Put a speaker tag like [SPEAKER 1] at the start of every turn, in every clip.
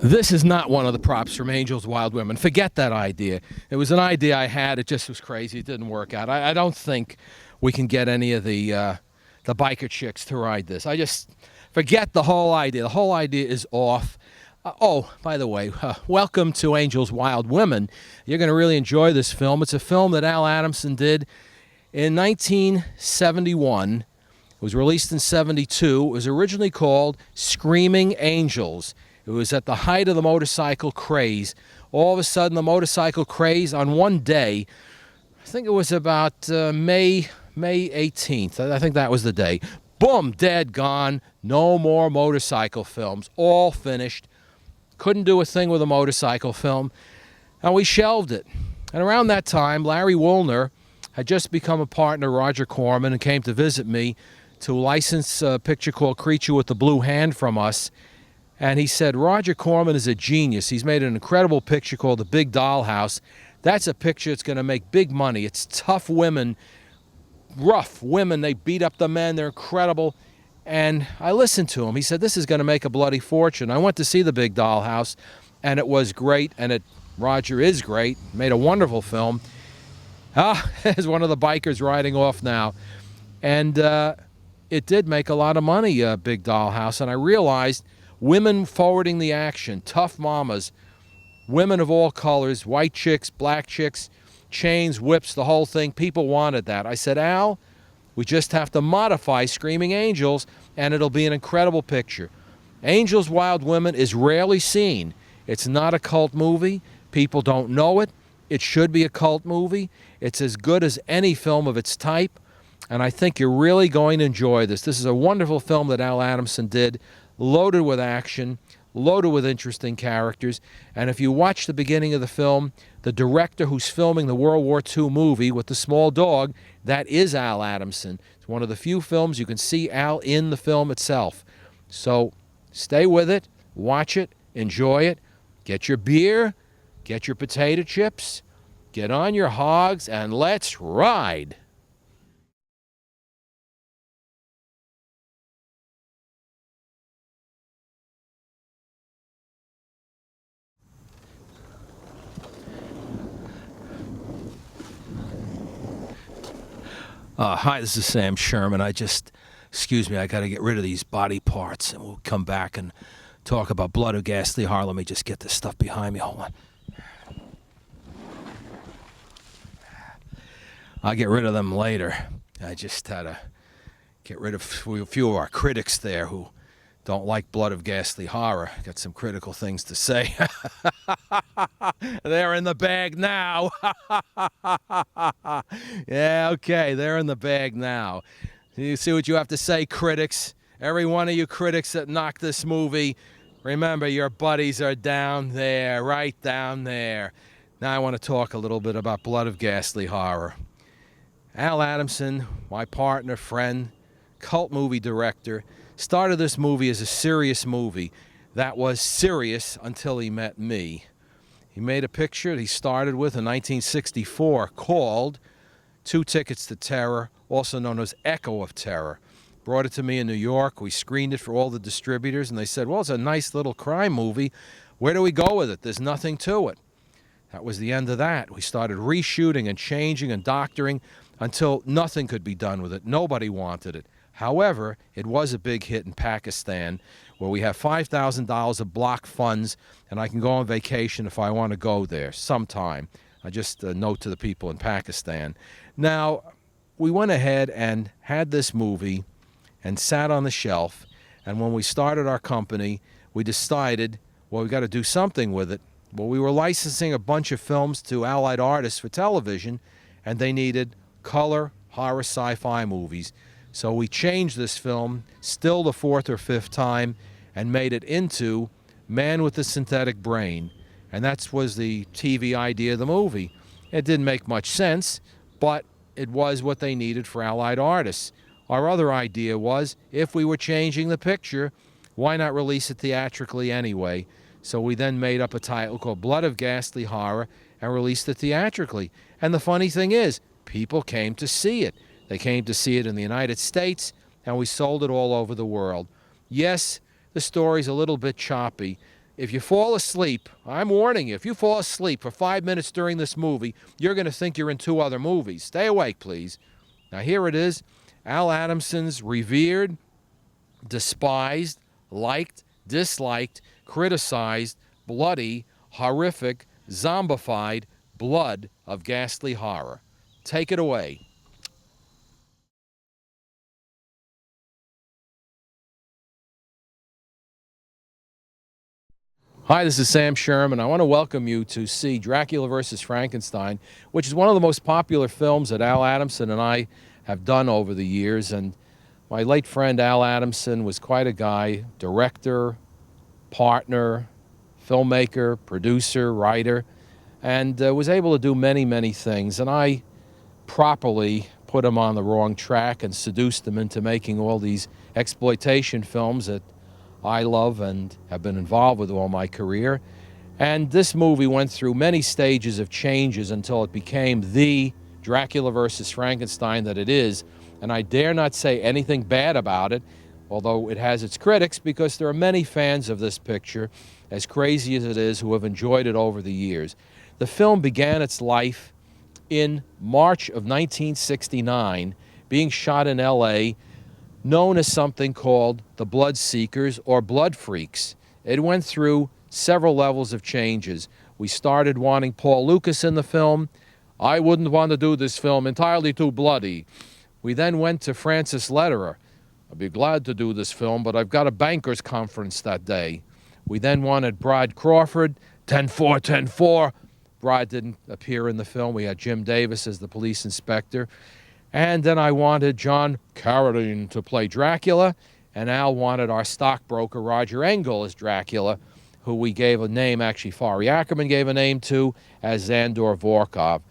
[SPEAKER 1] This is not one of the props from Angels, Wild Women. Forget that idea. It was an idea I had. It just was crazy. It didn't work out. I don't think we can get any of the biker chicks to ride this. I just forget the whole idea. The whole idea is off. Oh, by the way, welcome to Angels, Wild Women. You're going to really enjoy this film. It's a film that Al Adamson did in 1971. It was released in 72. It was originally called Screaming Angels. It was at the height of the motorcycle craze. All of a sudden, the motorcycle craze on one day, I think it was about May 18th. I think that was the day. Boom, dead, gone. No more motorcycle films. All finished. Couldn't do a thing with a motorcycle film. And we shelved it. And around that time, Larry Woolner had just become a partner of Roger Corman and came to visit me to license a picture called Creature with the Blue Hand from us. And he said, Roger Corman is a genius. He's made an incredible picture called The Big Dollhouse. That's a picture that's going to make big money. It's tough women, rough women. They beat up the men. They're incredible. And I listened to him. He said, this is going to make a bloody fortune. I went to see The Big Dollhouse, and it was great. And Roger is great. Made a wonderful film. There's one of the bikers riding off now. And it did make a lot of money, Big Dollhouse. And I realized women forwarding the action, tough mamas, women of all colors, white chicks, black chicks, chains, whips, the whole thing. People wanted that. I said, Al, we just have to modify Screaming Angels, and it'll be an incredible picture. Angels, Wild Women is rarely seen. It's not a cult movie. People don't know it. It should be a cult movie. It's as good as any film of its type, and I think you're really going to enjoy this. This is a wonderful film that Al Adamson did, loaded with action, loaded with interesting characters. And if you watch the beginning of the film, the director who's filming the World War II movie with the small dog, that is Al Adamson. It's one of the few films you can see Al in the film itself. So stay with it, watch it, enjoy it, get your beer, get your potato chips, get on your hogs, and let's ride. Hi, this is Sam Sherman. Excuse me, I got to get rid of these body parts, and we'll come back and talk about Blood of Ghastly Horror. Let me just get this stuff behind me. Hold on. I'll get rid of them later. I just had to get rid of a few of our critics there who don't like Blood of Ghastly Horror. Got some critical things to say. They're in the bag now. Yeah, okay, they're in the bag now. You see what you have to say, critics? Every one of you critics that knock this movie, remember your buddies are down there, right down there. Now I want to talk a little bit about Blood of Ghastly Horror. Al Adamson, my partner, friend, cult movie director, started this movie as a serious movie that was serious until he met me. He made a picture that he started with in 1964 called Two Tickets to Terror, also known as Echo of Terror. Brought it to me in New York. We screened it for all the distributors, and they said, well, it's a nice little crime movie. Where do we go with it? There's nothing to it. That was the end of that. We started reshooting and changing and doctoring until nothing could be done with it. Nobody wanted it. However, it was a big hit in Pakistan, where we have $5,000 of block funds, and I can go on vacation if I want to go there sometime. I just note to the people in Pakistan. Now, we went ahead and had this movie and sat on the shelf, and when we started our company, we decided, well, we got to do something with it. Well, we were licensing a bunch of films to Allied artists for television, and they needed color, horror, sci-fi movies. So we changed this film, still the fourth or fifth time, and made it into Man with the Synthetic Brain. And that was the TV idea of the movie. It didn't make much sense, but it was what they needed for Allied artists. Our other idea was, if we were changing the picture, why not release it theatrically anyway? So we then made up a title called Blood of Ghastly Horror and released it theatrically. And the funny thing is, people came to see it. They came to see it in the United States, and we sold it all over the world. Yes, the story's a little bit choppy. if you fall asleep, I'm warning you, if you fall asleep for 5 minutes during this movie, you're going to think you're in two other movies. Stay awake, please. Now, here it is. Al Adamson's revered, despised, liked, disliked, criticized, bloody, horrific, zombified blood of ghastly horror. Take it away. Hi, this is Sam Sherman. I want to welcome you to see Dracula versus Frankenstein, which is one of the most popular films that Al Adamson and I have done over the years. And my late friend Al Adamson was quite a guy, director, partner, filmmaker, producer, writer, and was able to do many, many things. And I properly put him on the wrong track and seduced him into making all these exploitation films that I love and have been involved with all my career. And this movie went through many stages of changes until it became the Dracula versus Frankenstein that it is. And I dare not say anything bad about it, although it has its critics, because there are many fans of this picture, as crazy as it is, who have enjoyed it over the years. The film began its life in March of 1969, being shot in L.A., known as something called the Blood Seekers or Blood Freaks. It went through several levels of changes. We started wanting Paul Lucas in the film. I wouldn't want to do this film, entirely too bloody. We then went to Francis Lederer. I'd be glad to do this film, but I've got a bankers conference that day. We then wanted Bride Crawford, 10-4, 10-4. Bride didn't appear in the film. We had Jim Davis as the police inspector. And then I wanted John Carradine to play Dracula, and Al wanted our stockbroker Roger Engel as Dracula, who we gave a name, actually Fari Ackerman gave a name to, as Zandor Vorkov.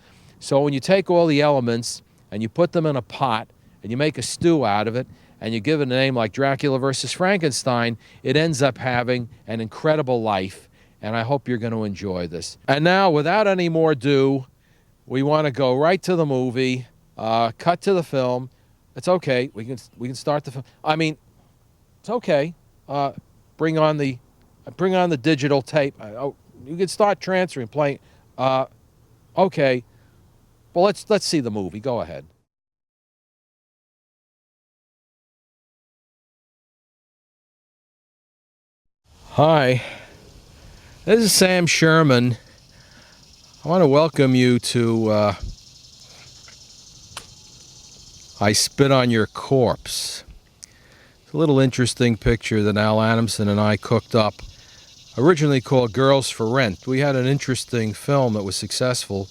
[SPEAKER 1] So when you take all the elements and you put them in a pot and you make a stew out of it and you give it a name like Dracula versus Frankenstein, it ends up having an incredible life, and I hope you're going to enjoy this. And now, without any more ado, we want to go right to the movie. Cut to the film. It's okay. We can start the film. I mean, it's okay. Bring on the digital tape. You can start transferring, playing. Okay. Well, let's see the movie. Go ahead. Hi. This is Sam Sherman. I want to welcome you to I Spit on Your Corpse. It's a little interesting picture that Al Adamson and I cooked up, originally called Girls for Rent. We had an interesting film that was successful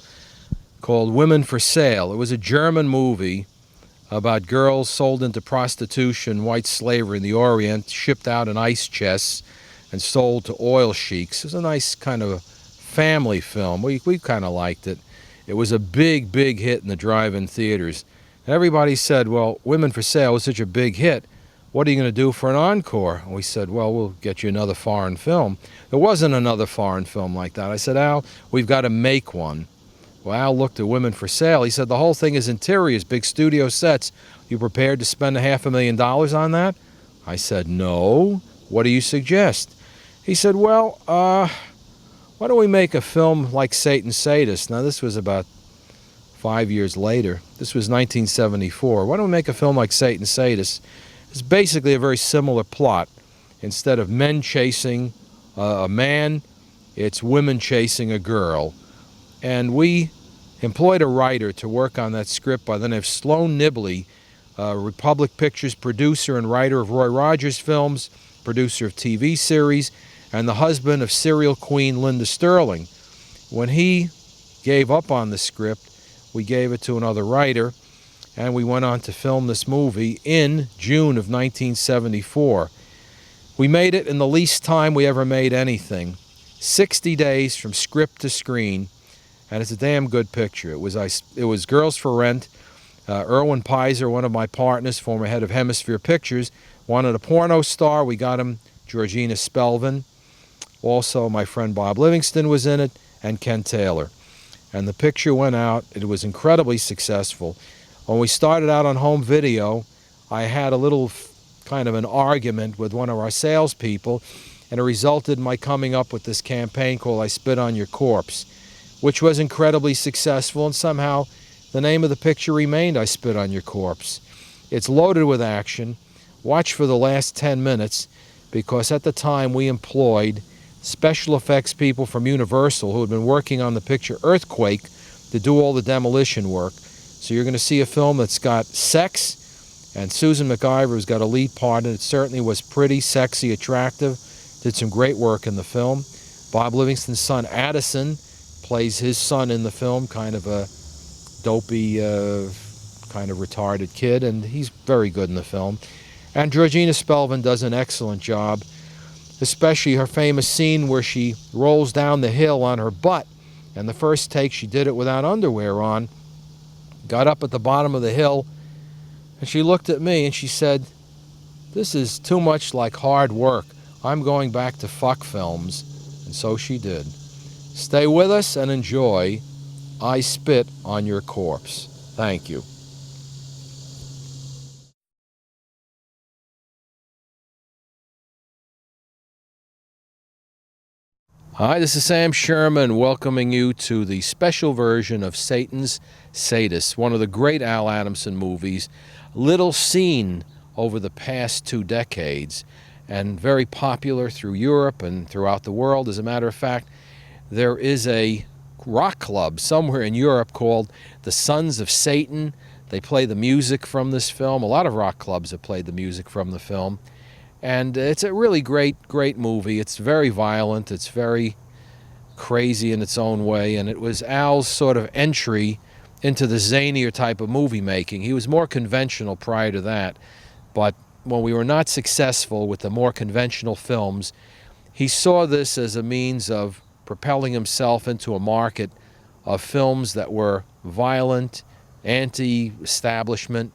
[SPEAKER 1] called Women for Sale. It was a German movie about girls sold into prostitution, white slavery in the Orient, shipped out in ice chests, and sold to oil sheiks. It was a nice kind of family film. We kind of liked it. It was a big, big hit in the drive-in theaters. Everybody said, well, Women for Sale was such a big hit. What are you going to do for an encore? And we said, well, we'll get you another foreign film. There wasn't another foreign film like that. I said, Al, we've got to make one. Well, Al looked at Women for Sale. He said, the whole thing is interiors, big studio sets. You prepared to spend $500,000 on that? I said, no. What do you suggest? He said, well, why don't we make a film like Satan's Sadists? Now, this was about 5 years later. This was 1974. Why don't we make a film like Satan's Sadists? It's basically a very similar plot. Instead of men chasing a man, it's women chasing a girl. And we employed a writer to work on that script by the name of Sloan Nibley, Republic Pictures producer and writer of Roy Rogers films, producer of TV series, and the husband of serial queen Linda Sterling. When he gave up on the script, we gave it to another writer, and we went on to film this movie in June of 1974. We made it in the least time we ever made anything, 60 days from script to screen, and it's a damn good picture. It was Girls for Rent. Erwin Pizer, one of my partners, former head of Hemisphere Pictures, wanted a porno star. We got him Georgina Spelvin. Also, my friend Bob Livingston was in it, and Ken Taylor. And the picture went out. It was incredibly successful. When we started out on home video, I had a little kind of an argument with one of our salespeople, and it resulted in my coming up with this campaign called I Spit on Your Corpse, which was incredibly successful, and somehow the name of the picture remained I Spit on Your Corpse. It's loaded with action. Watch for the last 10 minutes, because at the time we employed special effects people from Universal who had been working on the picture Earthquake to do all the demolition work. So you're going to see a film that's got sex, and Susan McIver's got a lead part, and it certainly was pretty, sexy, attractive. Did some great work in the film. Bob Livingston's son Addison plays his son in the film, kind of a dopey, kind of retarded kid, and he's very good in the film. And Georgina Spelvin does an excellent job, especially her famous scene where she rolls down the hill on her butt. And the first take, she did it without underwear on, got up at the bottom of the hill, and she looked at me and she said, "This is too much like hard work. I'm going back to fuck films." And so she did. Stay with us and enjoy I Spit on Your Corpse. Thank you. Hi, this is Sam Sherman welcoming you to the special version of Satan's Sadists, one of the great Al Adamson movies, little seen over the past 2 decades, and very popular through Europe and throughout the world. As a matter of fact, there is a rock club somewhere in Europe called the Sons of Satan. They play the music from this film. A lot of rock clubs have played the music from the film. And it's a really great movie. It's very violent. It's very crazy in its own way. And it was Al's sort of entry into the zanier type of movie making. He was more conventional prior to that. But when we were not successful with the more conventional films, he saw this as a means of propelling himself into a market of films that were violent, anti-establishment.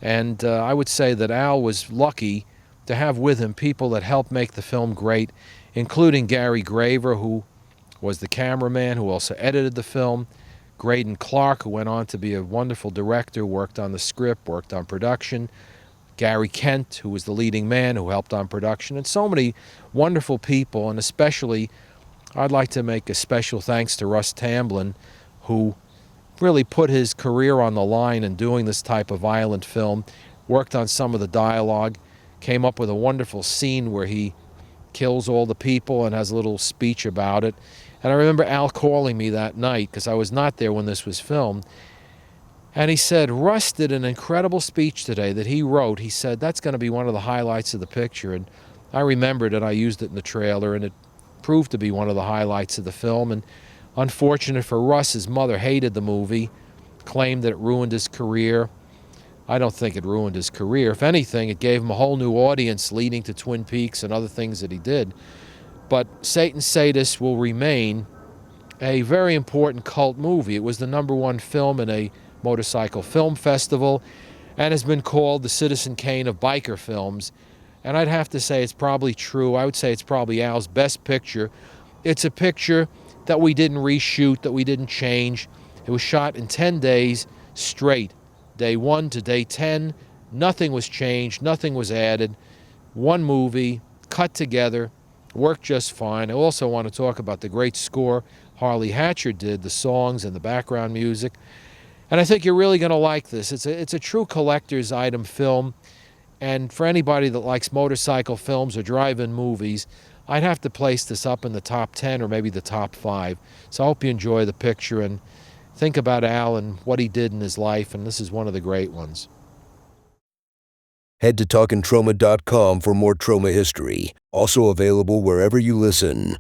[SPEAKER 1] And I would say that Al was lucky to have with him people that helped make the film great, including Gary Graver, who was the cameraman, who also edited the film, Graydon Clark, who went on to be a wonderful director, worked on the script, worked on production, Gary Kent, who was the leading man, who helped on production, and so many wonderful people. And especially, I'd like to make a special thanks to Russ Tamblyn, who really put his career on the line in doing this type of violent film, worked on some of the dialogue, came up with a wonderful scene where he kills all the people and has a little speech about it. And I remember Al calling me that night, because I was not there when this was filmed, and he said, "Russ did an incredible speech today that he wrote." He said, "That's going to be one of the highlights of the picture." And I remembered it. I used it in the trailer, and it proved to be one of the highlights of the film. And unfortunate for Russ, his mother hated the movie, claimed that it ruined his career. I don't think it ruined his career. If anything, it gave him a whole new audience leading to Twin Peaks and other things that he did. But Satan's Sadists will remain a very important cult movie. It was the #1 film in a motorcycle film festival and has been called the Citizen Kane of biker films. And I'd have to say it's probably true. I would say it's probably Al's best picture. It's a picture that we didn't reshoot, that we didn't change. It was shot in 10 days straight. Day 1 to day 10, nothing was changed, nothing was added. One movie, cut together, worked just fine. I also want to talk about the great score Harley Hatcher did, the songs and the background music. And I think you're really going to like this. It's a true collector's item film. And for anybody that likes motorcycle films or drive-in movies, I'd have to place this up in the top 10 or maybe the top 5. So I hope you enjoy the picture and think about Al and what he did in his life, and this is one of the great ones.
[SPEAKER 2] Head to talkintroma.com for more trauma history. Also available wherever you listen.